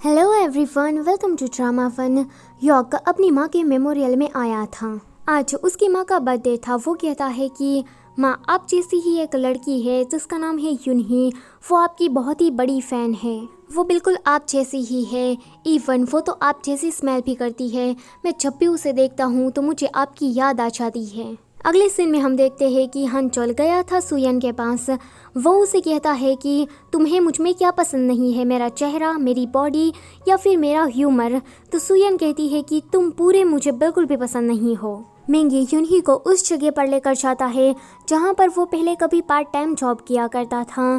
Hello everyone, welcome to drama fun. यॉक अपनी माँ के मेमोरियल में आया था। आज उसकी माँ का बर्थडे था। वो कहता है कि माँ, आप जैसी ही एक लड़की है जिसका नाम है यूनही, वो आपकी बहुत ही बड़ी फ़ैन है। वो बिल्कुल आप जैसी ही है, इवन वो तो आप जैसी स्मेल भी करती है। मैं जब भी उसे देखता हूँ तो मुझे आपकी याद आ जाती है। अगले सीन में हम देखते हैं कि हंचोल गया था सुयन के पास। वो उसे कहता है कि तुम्हें मुझ में क्या पसंद नहीं है, मेरा चेहरा, मेरी बॉडी या फिर मेरा ह्यूमर। तो सुयन कहती है कि तुम पूरे मुझे बिल्कुल भी पसंद नहीं हो। मिंगी यूनही को उस जगह पर लेकर जाता है जहाँ पर वो पहले कभी पार्ट टाइम जॉब किया करता था।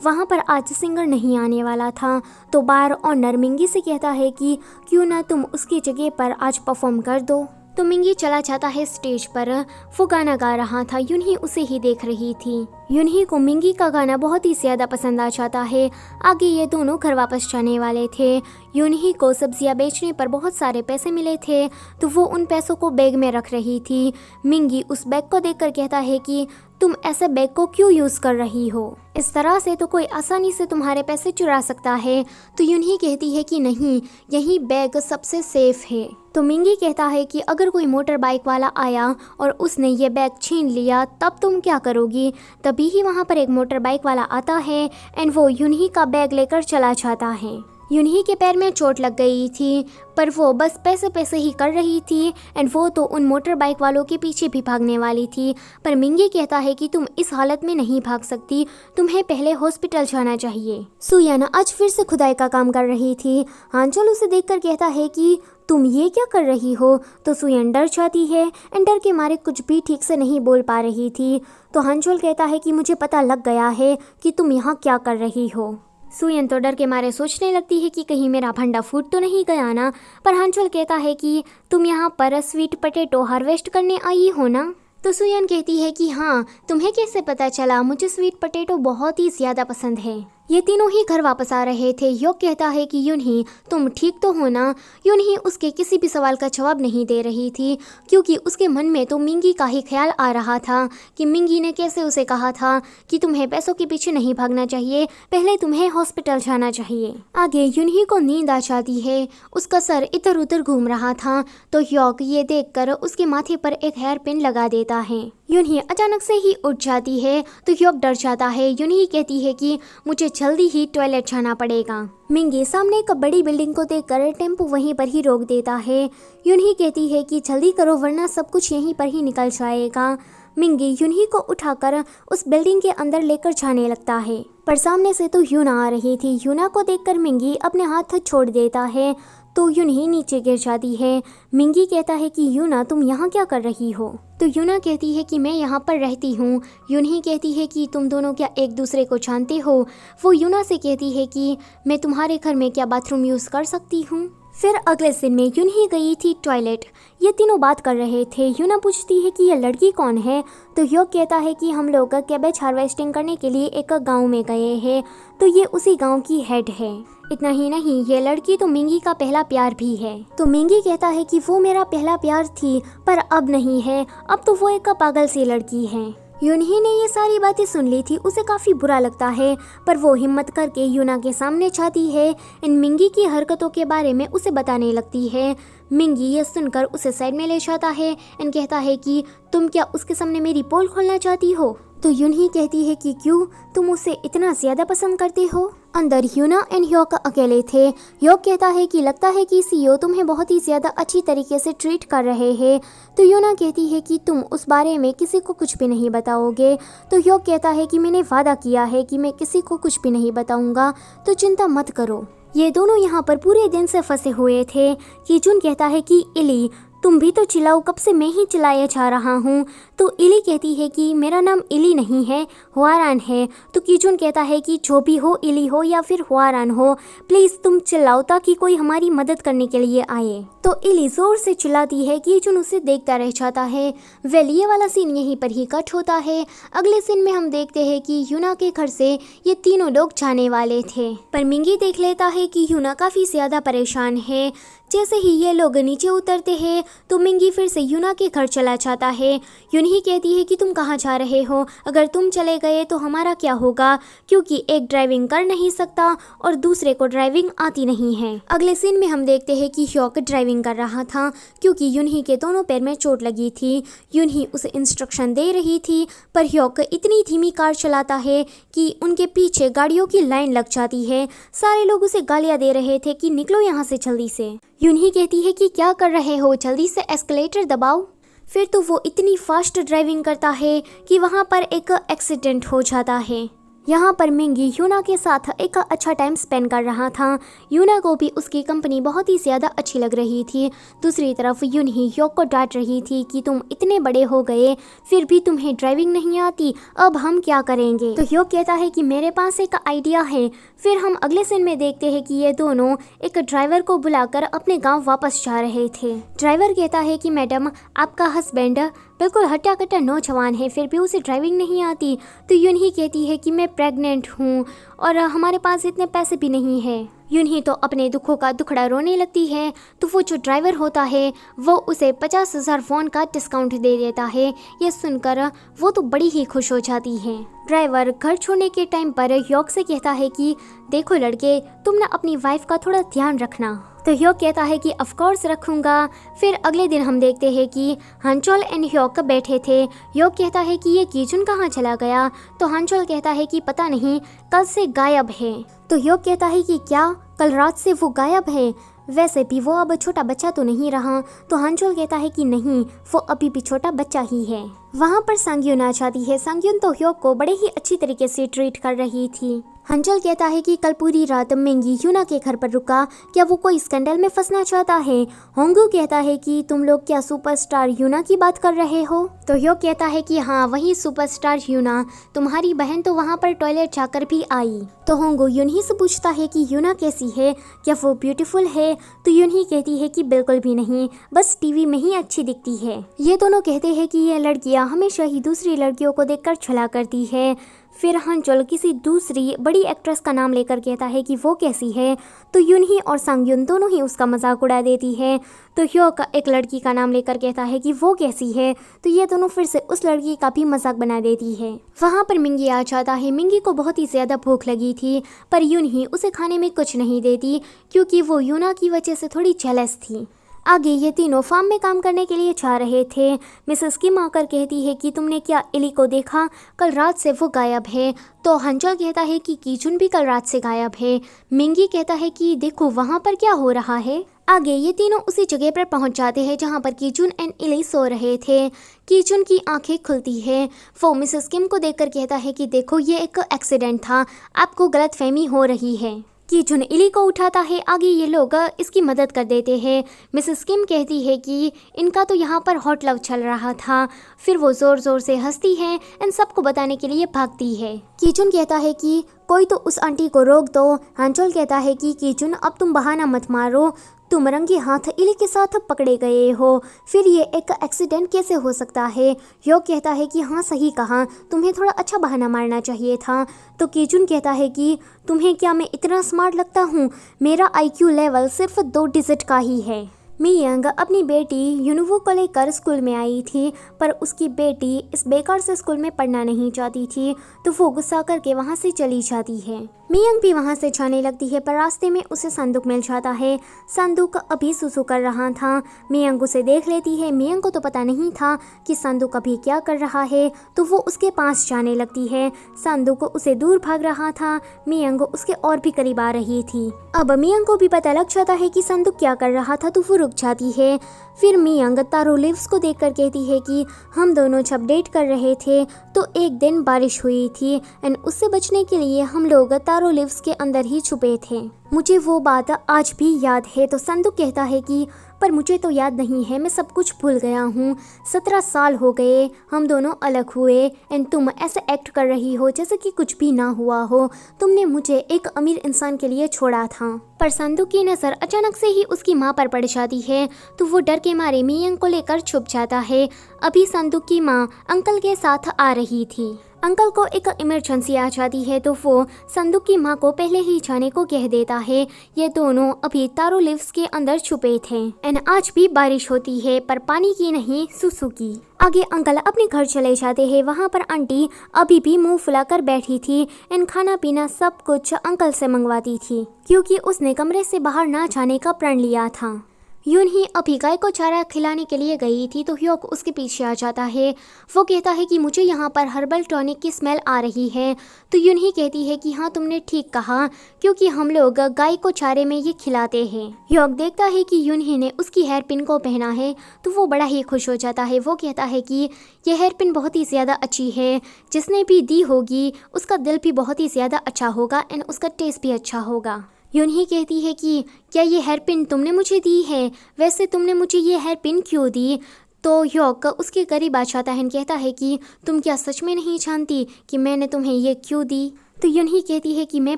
वहाँ पर आज सिंगर नहीं आने वाला था, तो बार ऑनर मिंगी से कहता है कि क्यों ना तुम उसकी जगह पर आज परफॉर्म कर दो। तो मिंगी चला जाता है स्टेज पर। वो गाना गा रहा था, यूनही उसे ही देख रही थी। यूनही को मिंगी का गाना बहुत ही ज़्यादा पसंद आ जाता है। आगे ये दोनों घर वापस जाने वाले थे। यूनही को सब्जियां बेचने पर बहुत सारे पैसे मिले थे, तो वो उन पैसों को बैग में रख रही थी। मिंगी उस बैग को देखकर कहता है कि तुम ऐसे बैग को क्यों यूज़ कर रही हो? इस तरह से तो कोई आसानी से तुम्हारे पैसे चुरा सकता है। तो यूनही कहती है कि नहीं, यही बैग सबसे सेफ है। तो मिंगी कहता है कि अगर कोई मोटर बाइक वाला आया और उसने ये बैग छीन लिया तब तुम क्या करोगी? तभी ही वहाँ पर एक मोटर बाइक वाला आता है एंड वो यूनही का बैग लेकर चला जाता है। यूनही के पैर में चोट लग गई थी, पर वो बस पैसे पैसे ही कर रही थी एंड वो तो उन मोटर बाइक वालों के पीछे भी भागने वाली थी। पर मिंगी कहता है कि तुम इस हालत में नहीं भाग सकती, तुम्हें पहले हॉस्पिटल जाना चाहिए। सुयन आज फिर से खुदाई का काम कर रही थी। हांचोल उसे देखकर कहता है कि तुम ये क्या कर रही हो? तो सुयन डर जाती है एंड डर के मारे कुछ भी ठीक से नहीं बोल पा रही थी। तो हांचोल कहता है कि मुझे पता लग गया है कि तुम यहाँ क्या कर रही हो। सुयन तो डर के मारे सोचने लगती है कि कहीं मेरा भंडा फूट तो नहीं गया ना। पर हांचोल कहता है कि तुम यहाँ पर स्वीट पोटैटो हार्वेस्ट करने आई हो ना? तो सुयन कहती है कि हाँ, तुम्हें कैसे पता चला? मुझे स्वीट पोटैटो बहुत ही ज़्यादा पसंद है। ये तीनों ही घर वापस आ रहे थे। योक कहता है कि यूनही, तुम ठीक तो हो ना? यूनही उसके किसी भी सवाल का जवाब नहीं दे रही थी, क्योंकि उसके मन में तो मिंगी का ही ख्याल आ रहा था कि मिंगी ने कैसे उसे कहा था कि तुम्हें पैसों के पीछे नहीं भागना चाहिए, पहले तुम्हें हॉस्पिटल जाना चाहिए। आगे यूनही को नींद आ जाती है। उसका सर इधर उधर घूम रहा था, तो योक ये देखकर उसके माथे पर एक हेयर पिन लगा देता है। यूनही अचानक से ही उठ जाती है, तो योक डर जाता है। यूनही कहती है कि मुझे जल्दी ही टॉयलेट जाना पड़ेगा। मिंगी सामने एक बड़ी बिल्डिंग को देखकर टेम्पो वहीं पर ही रोक देता है। यूनही कहती है कि जल्दी करो वरना सब कुछ यहीं पर ही निकल जाएगा। मिंगी यूनही को उठाकर उस बिल्डिंग के अंदर लेकर जाने लगता है, पर सामने से तो यूना आ रही थी। यूना को देखकर मिंगी अपने हाथ छोड़ देता है, तो यूनही नीचे गिर जाती है। मिंगी कहता है कि यूना, तुम यहाँ क्या कर रही हो? तो यूना कहती है कि मैं यहाँ पर रहती हूँ। यूनही कहती है कि तुम दोनों क्या एक दूसरे को जानते हो? वो यूना से कहती है कि मैं तुम्हारे घर में क्या बाथरूम यूज़ कर सकती हूँ? फिर अगले दिन में यूनही गई थी टॉयलेट। ये तीनों बात कर रहे थे। यूना पूछती है कि ये लड़की कौन है? तो योक कहता है कि हम लोग कैबेज हार्वेस्टिंग करने के लिए एक गांव में गए हैं, तो ये उसी गांव की हेड है। इतना ही नहीं, ये लड़की तो मिंगी का पहला प्यार भी है। तो मिंगी कहता है कि वो मेरा पहला प्यार थी, पर अब नहीं है, अब तो वो एक पागल सी लड़की है। यूनही ने ये सारी बातें सुन ली थी। उसे काफ़ी बुरा लगता है, पर वो हिम्मत करके यूना के सामने जाती है। इन मिंगी की हरकतों के बारे में उसे बताने लगती है। मिंगी ये सुनकर उसे साइड में ले जाता है एंड कहता है कि तुम क्या उसके सामने मेरी पोल खोलना चाहती हो? तो यूनही कहती है कि क्यों, तुम उसे इतना ज़्यादा पसंद करते हो? अंदर यूना एंड योक अकेले थे। योक कहता है कि लगता है कि सीईओ तुम्हें बहुत ही ज़्यादा अच्छी तरीके से ट्रीट कर रहे हैं। तो यूना कहती है कि तुम उस बारे में किसी को कुछ भी नहीं बताओगे। तो योक कहता है कि मैंने वादा किया है कि मैं किसी को कुछ भी नहीं बताऊंगा, तो चिंता मत करो। ये दोनों यहाँ पर पूरे दिन से फंसे हुए थे। कीचुन कहता है कि इली, तुम भी तो चिल्लाओ, कब से मैं ही चिल्लाया जा रहा हूँ। तो इली कहती है कि मेरा नाम इली नहीं है, हुआरान है। तो कीचुन कहता है कि जो भी हो, इली हो या फिर हुआरान हो, प्लीज़ तुम चिल्लाओ ताकि कोई हमारी मदद करने के लिए आए। तो इली जोर से चिल्लाती है। कीचुन उसे देखता रह जाता है। वेल, ये वाला सीन यहीं पर ही कट होता है। अगले सीन में हम देखते हैं कि यूना के घर से ये तीनों लोग जाने वाले थे, पर मिंगी देख लेता है कि यूना काफ़ी ज़्यादा परेशान है। जैसे ही ये लोग नीचे उतरते हैं तो मिंगी फिर से यूना के घर चला जाता है। यूनही कहती है कि तुम कहाँ जा रहे हो, अगर तुम चले गए तो हमारा क्या होगा, क्योंकि एक ड्राइविंग कर नहीं सकता और दूसरे को ड्राइविंग आती नहीं है। अगले सीन में हम देखते हैं कि ह्योक ड्राइविंग कर रहा था क्योंकि यूनही के दोनों पैर में चोट लगी थी। यूनही उसे इंस्ट्रक्शन दे रही थी पर ह्योक इतनी धीमी कार चलाता है कि उनके पीछे गाड़ियों की लाइन लग जाती है। सारे लोग उसे गालियां दे रहे थे कि निकलो यहाँ से जल्दी से। यूनही कहती है कि क्या कर रहे हो, जल्दी से एस्केलेटर दबाओ। फिर तो वो इतनी फास्ट ड्राइविंग करता है कि वहाँ पर एक एक्सीडेंट हो जाता है। यहाँ पर मिंगी यूना के साथ एक अच्छा टाइम स्पेंड कर रहा था। यूना को भी उसकी कंपनी बहुत ही ज़्यादा अच्छी लग रही थी। दूसरी तरफ यूनही ह्योक को डांट रही थी कि तुम इतने बड़े हो गए फिर भी तुम्हें ड्राइविंग नहीं आती, अब हम क्या करेंगे। तो ह्योक कहता है कि मेरे पास एक आइडिया है। फिर हम अगले सीन में देखते हैं कि ये दोनों एक ड्राइवर को बुलाकर अपने गाँव वापस जा रहे थे। ड्राइवर कहता है कि मैडम, आपका हस्बैंड बिल्कुल हट्टा कट्टा नौजवान है फिर भी उसे ड्राइविंग नहीं आती। तो यूनही कहती है कि मैं प्रेग्नेंट हूँ और हमारे पास इतने पैसे भी नहीं है। यूनही तो अपने दुखों का दुखड़ा रोने लगती है। तो वो जो ड्राइवर होता है वो उसे 50,000 वॉन का डिस्काउंट दे देता है। ये सुनकर वो तो बड़ी ही खुश हो जाती है। ड्राइवर घर छोड़ने के टाइम पर ह्योक से कहता है कि देखो लड़के, तुम ना अपनी वाइफ का थोड़ा ध्यान रखना। तो ह्योक कहता है कि ऑफ कोर्स रखूंगा। फिर अगले दिन हम देखते हैं कि हांचोल एंड ह्योक बैठे थे। ह्योक कहता है कि ये कीचुन कहाँ चला गया। तो हांचोल कहता है कि पता नहीं, कल से गायब है। तो ह्योक कहता है कि क्या कल रात से वो गायब है, वैसे भी वो अब छोटा बच्चा तो नहीं रहा। तो हांचोल कहता है कि नहीं, वो अभी भी छोटा बच्चा ही है। वहाँ पर सांग्युन आ जाती है। सांग्युन तो ह्योक को बड़े ही अच्छी तरीके से ट्रीट कर रही थी। हांचोल कहता है कि कल पूरी रात मिंगी यूना के घर पर रुका, क्या वो कोई स्कैंडल में फंसना चाहता है। होंगू कहता है कि तुम लोग क्या सुपरस्टार यूना की बात कर रहे हो। तो ह्योक कहता है कि हाँ, वही सुपरस्टार यूना, तुम्हारी बहन तो वहाँ पर टॉयलेट जाकर भी आई। तो होंगू यूनही से पूछता है कि यूना कैसी है, क्या वो ब्यूटीफुल है। तो यूनही कहती है कि बिल्कुल भी नहीं, बस टीवी में ही अच्छी दिखती है। ये दोनों कहते हैं कि ये लड़कियाँ हमेशा ही दूसरी लड़कियों को देखकर छला करती है। फिर हांचोल किसी दूसरी बड़ी एक्ट्रेस का नाम लेकर कहता है कि वो कैसी है। तो यूनही और सांग्युन दोनों ही उसका मजाक उड़ा देती है। तो ह्योक एक लड़की का नाम लेकर कहता है कि वो कैसी है। तो ये दोनों फिर से उस लड़की का भी मजाक बना देती है। वहाँ पर मिंगी आ जाता है। मिंगी को बहुत ही ज़्यादा भूख लगी थी पर यूनही उसे खाने में कुछ नहीं देती क्योंकि वो यूना की वजह से थोड़ी जेलस थी। आगे ये तीनों फार्म में काम करने के लिए जा रहे थे। मिसेस किम आकर कहती है कि तुमने क्या इली को देखा, कल रात से वो गायब है। तो हांचोल कहता है कि कीचुन भी कल रात से गायब है। मिंगी कहता है कि देखो वहाँ पर क्या हो रहा है। आगे ये तीनों उसी जगह पर पहुंच जाते हैं जहां पर कीचुन एंड इली सो रहे थे। कीचुन की आंखें खुलती है। वो मिसेस किम को देखकर कहता है कि देखो ये एक एक्सीडेंट था, आपको गलतफहमी हो रही है। कीचुन इली को उठाता है। आगे ये लोग इसकी मदद कर देते हैं। मिसेस किम कहती है कि इनका तो यहाँ पर हॉट लव चल रहा था। फिर वो ज़ोर ज़ोर से हंसती है एंड सबको बताने के लिए भागती है। कीचुन कहता है कि कोई तो उस आंटी को रोक दो। हांचोल कहता है कि कीचुन अब तुम बहाना मत मारो, तुम रंगे हाथ इली के साथ पकड़े गए हो, फिर ये एक एक्सीडेंट कैसे हो सकता है। ह्योक कहता है कि हाँ सही कहा, तुम्हें थोड़ा अच्छा बहाना मारना चाहिए था। तो कीचुन कहता है कि तुम्हें क्या मैं इतना स्मार्ट लगता हूँ, मेरा IQ लेवल सिर्फ 2 डिजिट का ही है। मियांग अपनी बेटी यूनुवू को लेकर स्कूल में आई थी पर उसकी बेटी इस बेकार से स्कूल में पढ़ना नहीं चाहती थी तो वो गुस्सा करके वहाँ से चली जाती है। मियांग भी वहाँ से जाने लगती है पर रास्ते में उसे संदूक मिल जाता है। संदूक अभी सुसु कर रहा था। मियांग उसे देख लेती है। मियांग को तो पता नहीं था कि संदूक अभी क्या कर रहा है तो वो उसके पास जाने लगती है। संदूक उसे दूर भाग रहा था। मियांग उसके और भी करीब आ रही थी। अब मियांग को भी पता लग जाता है कि संदूक क्या कर रहा था तो वो रुक जाती है। फिर मियांग तारो लिव्स को देखकर कहती है कि हम दोनों जब डेट कर रहे थे तो एक दिन बारिश हुई थी एंड उससे बचने के लिए हम लोग तारो लिव्स के अंदर ही छुपे थे। मुझे वो बात आज भी याद है। तो संदूक कहता है कि पर मुझे तो याद नहीं है, मैं सब कुछ भूल गया हूँ। 17 साल हो गए हम दोनों अलग हुए एंड तुम ऐसे एक्ट कर रही हो जैसे कि कुछ भी ना हुआ हो। तुमने मुझे एक अमीर इंसान के लिए छोड़ा था। पर संदूक की नज़र अचानक से ही उसकी माँ पर पड़ जाती है तो वो डर के मारे मियांग को लेकर छुप जाता है। अभी संदूक की माँ अंकल के साथ आ रही थी। अंकल को एक इमरजेंसी आ जाती है तो वो संदूक की माँ को पहले ही जाने को कह देता है। ये दोनों अभी तारो लीव्स के अंदर छुपे थे एंड आज भी बारिश होती है पर पानी की नहीं, सुसु की। आगे अंकल अपने घर चले जाते हैं। वहाँ पर आंटी अभी भी मुंह फुलाकर बैठी थी एंड खाना पीना सब कुछ अंकल से मंगवाती थी क्योंकि उसने कमरे से बाहर ना जाने का प्रण लिया था। यून ही अभी गाय को चारा खिलाने के लिए गई थी तो ह्योक उसके पीछे आ जाता है। वो कहता है कि मुझे यहाँ पर हर्बल टॉनिक की स्मेल आ रही है। तो यून ही कहती है कि हाँ तुमने ठीक कहा क्योंकि हम लोग गाय को चारे में ये खिलाते हैं। ह्योक देखता है कि यून ही ने उसकी हेयर पिन को पहना है तो वो बड़ा ही खुश हो जाता है। वो कहता है कि यह हेयर पिन बहुत ही ज़्यादा अच्छी है, जिसने भी दी होगी उसका दिल भी बहुत ही ज़्यादा अच्छा होगा एंड उसका टेस्ट भी अच्छा होगा। यून ही कहती है कि क्या ये हेयर पिन तुमने मुझे दी है? वैसे तुमने मुझे ये हेयर पिन क्यों दी? तो ह्योक उसके करीब आ जाता है कहता है कि तुम क्या सच में नहीं जानती कि मैंने तुम्हें ये क्यों दी? तो यून ही कहती है कि मैं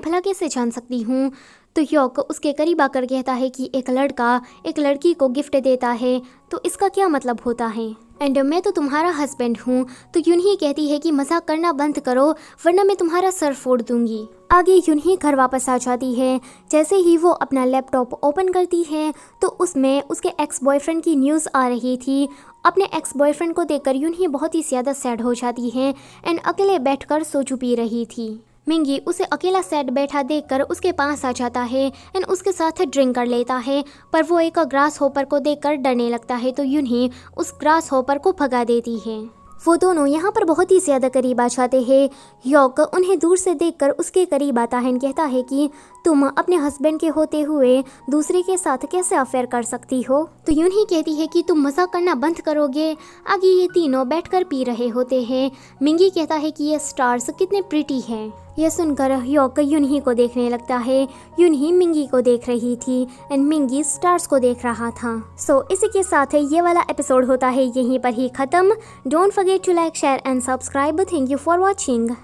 भला कैसे जान सकती हूँ? तो ह्योक उसके करीब आकर कहता है कि एक लड़का एक लड़की को गिफ्ट देता है तो इसका क्या मतलब होता है एंड मैं तो तुम्हारा हस्बैंड हूँ। तो यून ही कहती है कि मजाक करना बंद करो वरना मैं तुम्हारा सर फोड़ दूंगी। आगे यून ही घर वापस आ जाती है। जैसे ही वो अपना लैपटॉप ओपन करती है तो उसमें उसके एक्स बॉयफ्रेंड की न्यूज़ आ रही थी। अपने एक्स बॉयफ्रेंड को देखकर यून ही बहुत ही ज़्यादा सैड हो जाती है एंड अकेले बैठकर सोचू पी रही थी। मिंगी उसे अकेला सैड बैठा देखकर उसके पास आ जाता है एंड उसके साथ ड्रिंक कर लेता है पर वो एक ग्रास होपर को देखकर डरने लगता है तो यून ही उस ग्रास होपर को भगा देती है। वो दोनों यहाँ पर बहुत ही ज़्यादा करीब आ जाते हैं। ह्योक उन्हें दूर से देखकर उसके करीब आता है और कहता है कि तुम अपने हस्बैंड के होते हुए दूसरे के साथ कैसे अफेयर कर सकती हो? तो यून ही कहती है कि तुम मजाक करना बंद करोगे। आगे ये तीनों बैठकर पी रहे होते हैं। मिंगी कहता है कि ये स्टार्स कितने प्रिटी हैं। यह सुनकर ह्योक यून ही को देखने लगता है। यून ही मिंगी को देख रही थी एंड मिंगी स्टार्स को देख रहा था। सो इसी के साथ ये वाला एपिसोड होता है यहीं पर ही खत्म। Don't forget to like, share and subscribe. Thank you for watching.